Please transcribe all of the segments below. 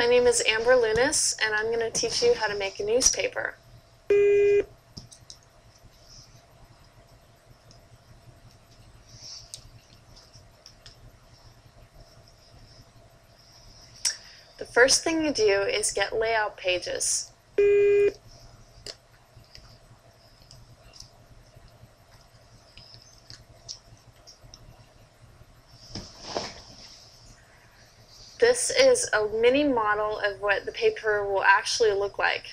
My name is Amber Lunas, and I'm going to teach you how to make a newspaper. The first thing you do is get layout pages. This is a mini model of what the paper will actually look like.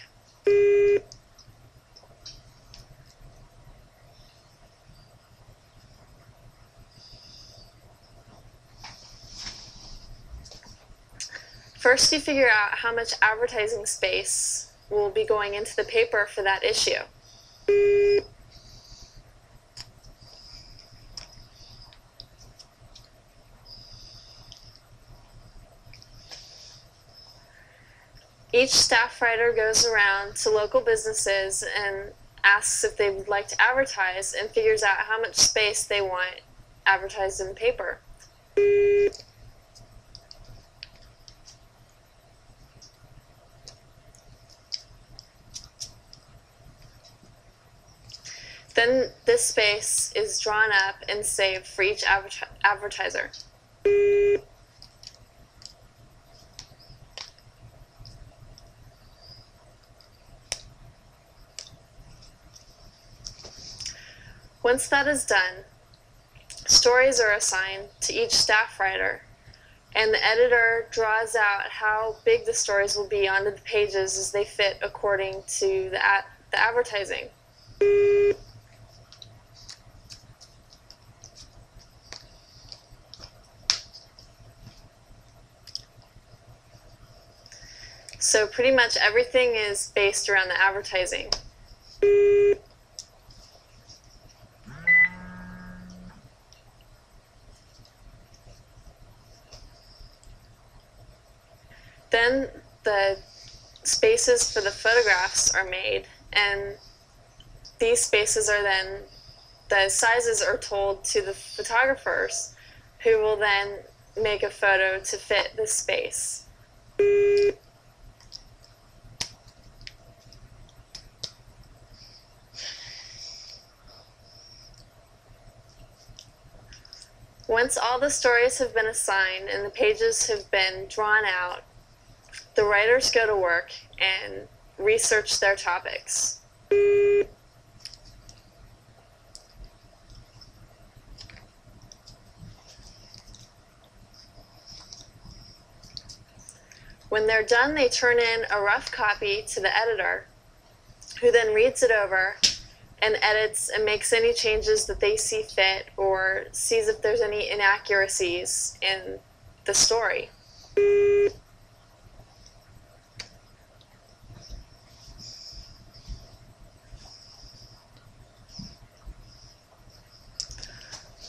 First, you figure out how much advertising space will be going into the paper for that issue. Each staff writer goes around to local businesses and asks if they would like to advertise and figures out how much space they want advertised in the paper. Then this space is drawn up and saved for each advertiser. Once that is done, stories are assigned to each staff writer, and the editor draws out how big the stories will be onto the pages as they fit according to the advertising. So pretty much everything is based around the advertising. Then the spaces for the photographs are made, and these spaces are then, the sizes are told to the photographers, who will then make a photo to fit this space. Once all the stories have been assigned and the pages have been drawn out, the writers go to work and research their topics. When they're done, they turn in a rough copy to the editor, who then reads it over and edits and makes any changes that they see fit, or sees if there's any inaccuracies in the story.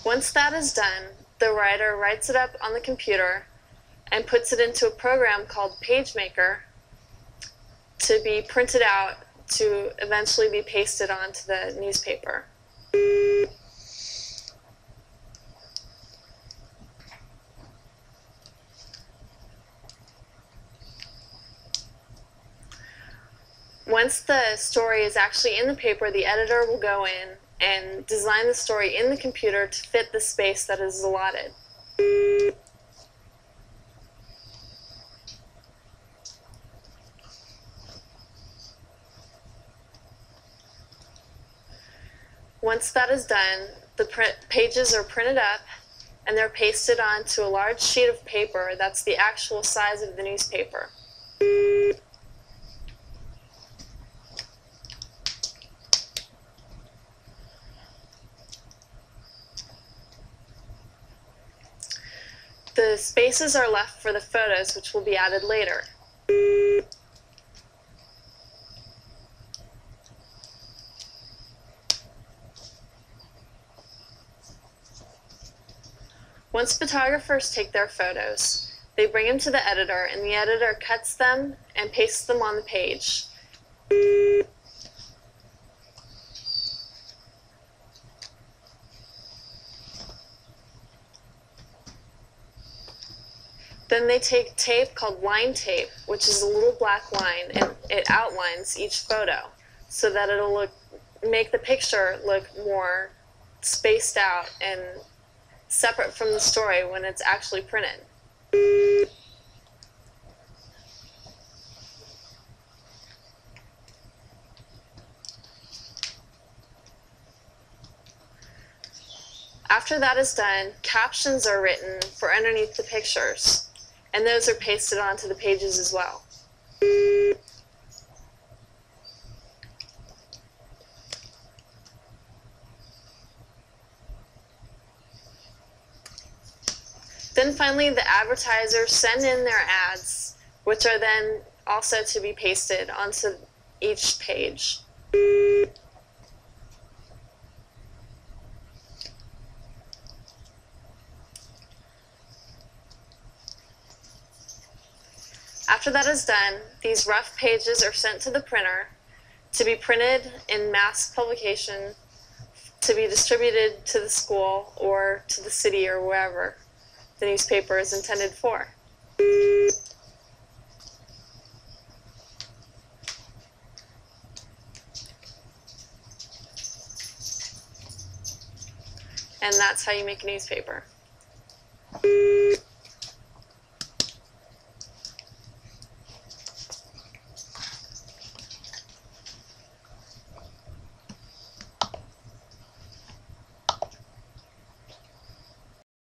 Once that is done, the writer writes it up on the computer and puts it into a program called PageMaker to be printed out to eventually be pasted onto the newspaper. Once the story is actually in the paper, the editor will go in and design the story in the computer to fit the space that is allotted. Once that is done, the pages are printed up and they're pasted onto a large sheet of paper that's the actual size of the newspaper. The spaces are left for the photos, which will be added later. Once photographers take their photos, they bring them to the editor, and the editor cuts them and pastes them on the page. Then they take tape called line tape, which is a little black line, and it outlines each photo so that it'll make the picture look more spaced out and separate from the story when it's actually printed. After that is done, captions are written for underneath the pictures, and those are pasted onto the pages as well. Then finally, the advertisers send in their ads, which are then also to be pasted onto each page. After that is done, these rough pages are sent to the printer to be printed in mass publication to be distributed to the school or to the city or wherever the newspaper is intended for. And that's how you make a newspaper.